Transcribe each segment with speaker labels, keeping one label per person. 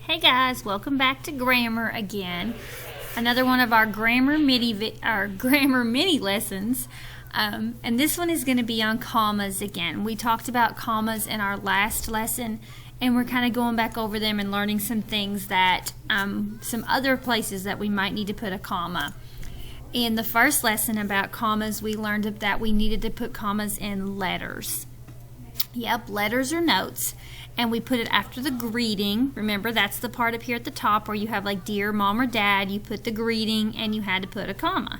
Speaker 1: Hey guys, welcome back to grammar again. Another one of our grammar mini lessons. And this one is going to be on commas again. We talked about commas in our last lesson, and we're kind of going back over them and learning some things that, some other places that we might need to put a comma. In the first lesson about commas, we learned that we needed to put commas in letters. Yep, letters or notes. And we put it after the greeting. Remember, that's the part up here at the top where you have like dear mom or dad. You put the greeting and you had to put a comma.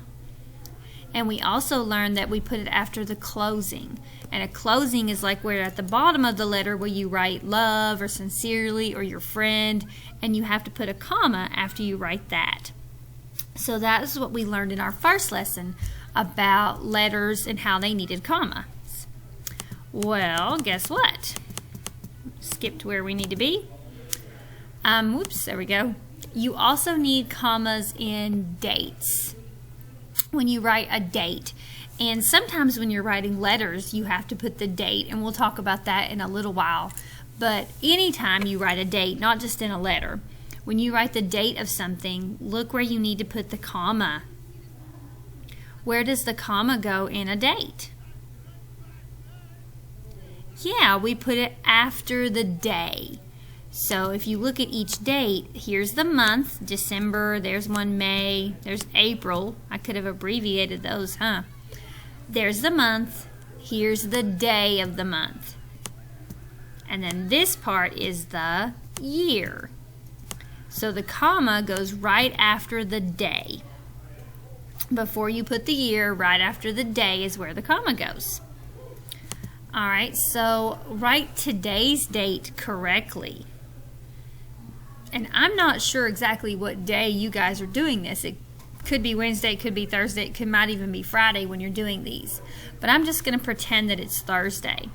Speaker 1: And we also learned that we put it after the closing. And a closing is like where at the bottom of the letter where you write love or sincerely or your friend, and you have to put a comma after you write that. So that is what we learned in our first lesson about letters and how they needed commas. Well, guess what? Skip to where we need to be. Whoops, there we go. You also need commas in dates when you write a date. And sometimes when you're writing letters, you have to put the date, and we'll talk about that in a little while. But anytime you write a date, not just in a letter, when you write the date of something, look where you need to put the comma. Where does the comma go in a date? Yeah, we put it after the day. So if you look at each date, here's the month, December, there's one May, there's April. I could have abbreviated those, huh? There's the month, here's the day of the month. And then this part is the year. So the comma goes right after the day. Before you put the year, right after the day is where the comma goes. Alright, so write today's date correctly. And I'm not sure exactly what day you guys are doing this. It could be Wednesday, it could be Thursday, it might even be Friday when you're doing these. But I'm just going to pretend that it's Thursday.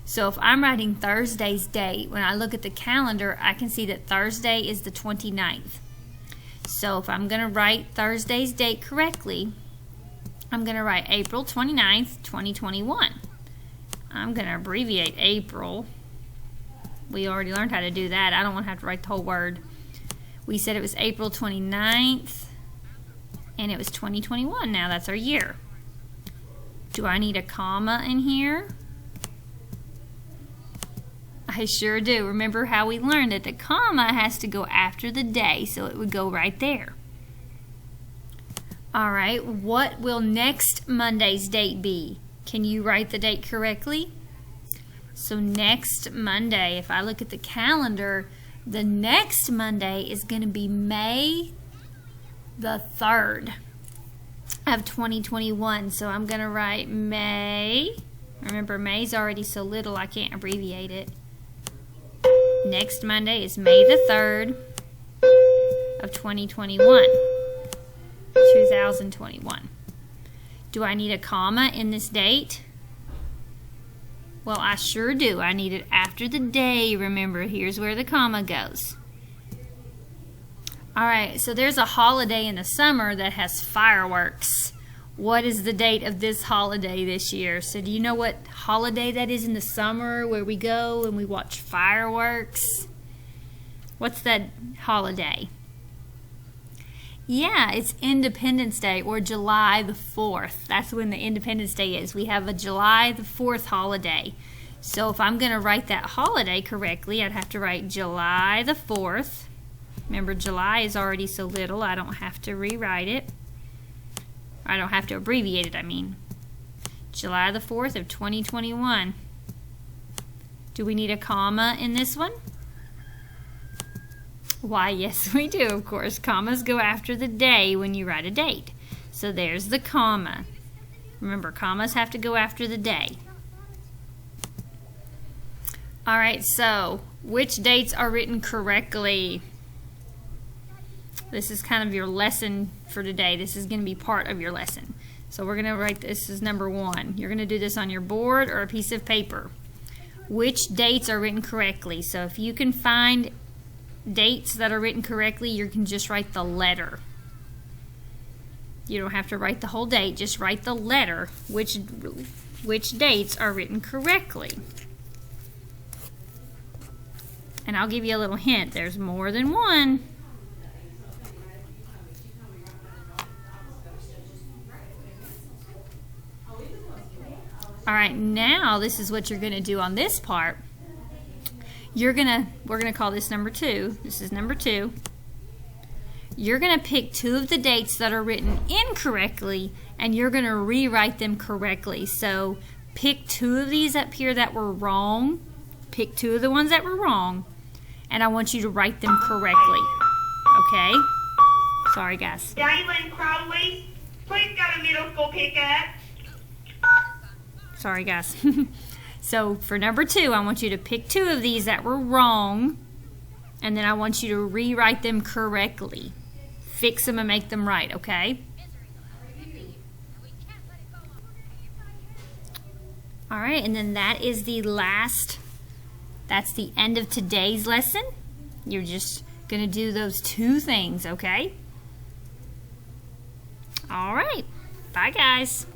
Speaker 1: So if I'm writing Thursday's date, when I look at the calendar, I can see that Thursday is the 29th. So if I'm going to write Thursday's date correctly, I'm going to write April 29th, 2021. I'm going to abbreviate April. We already learned how to do that. I don't want to have to write the whole word. We said it was April 29th, and it was 2021. Now that's our year. Do I need a comma in here? I sure do. Remember how we learned that the comma has to go after the day, so it would go right there. All right, what will next Monday's date be? Can you write the date correctly? So next Monday, if I look at the calendar, the next Monday is going to be May the 3rd of 2021. So I'm going to write May. Remember, May's already so little I can't abbreviate it. Next Monday is May the 3rd of 2021. 2021. Do I need a comma in this date? Well, I sure do. I need it after the day. Remember, here's where the comma goes. Alright, so there's a holiday in the summer that has fireworks. What is the date of this holiday this year? So do you know what holiday that is in the summer where we go and we watch fireworks? What's that holiday? Yeah, it's Independence Day, or July the 4th. That's when the Independence Day is. We have a July the 4th holiday. So if I'm going to write that holiday correctly, I'd have to write July the 4th. Remember, July is already so little, I don't have to rewrite it. I don't have to abbreviate it, I mean. July the 4th of 2021. Do we need a comma in this one? Why, yes, we do, of course. Commas go after the day when you write a date. So there's the comma. Remember, commas have to go after the day. All right, so which dates are written correctly? This is kind of your lesson for today. This is going to be part of your lesson. So we're going to write this as number 1. You're going to do this on your board or a piece of paper. Which dates are written correctly? So if you can find dates that are written correctly, you can just write the letter. You don't have to write the whole date, just write the letter, which dates are written correctly. And I'll give you a little hint. There's more than one. All right, now this is what you're going to do on this part. We're going to call this number 2. This is number 2. You're going to pick 2 of the dates that are written incorrectly, and you're going to rewrite them correctly. So pick 2 of these up here that were wrong. Pick 2 of the ones that were wrong, and I want you to write them correctly. Okay? Sorry, guys.
Speaker 2: Jalen Crowley, please got a middle school pickup.
Speaker 1: Sorry, guys. So for number 2, I want you to pick 2 of these that were wrong, and then I want you to rewrite them correctly. Fix them and make them right, okay? All right, and then that is the last, that's the end of today's lesson. You're just going to do those 2 things, okay? All right. Bye, guys.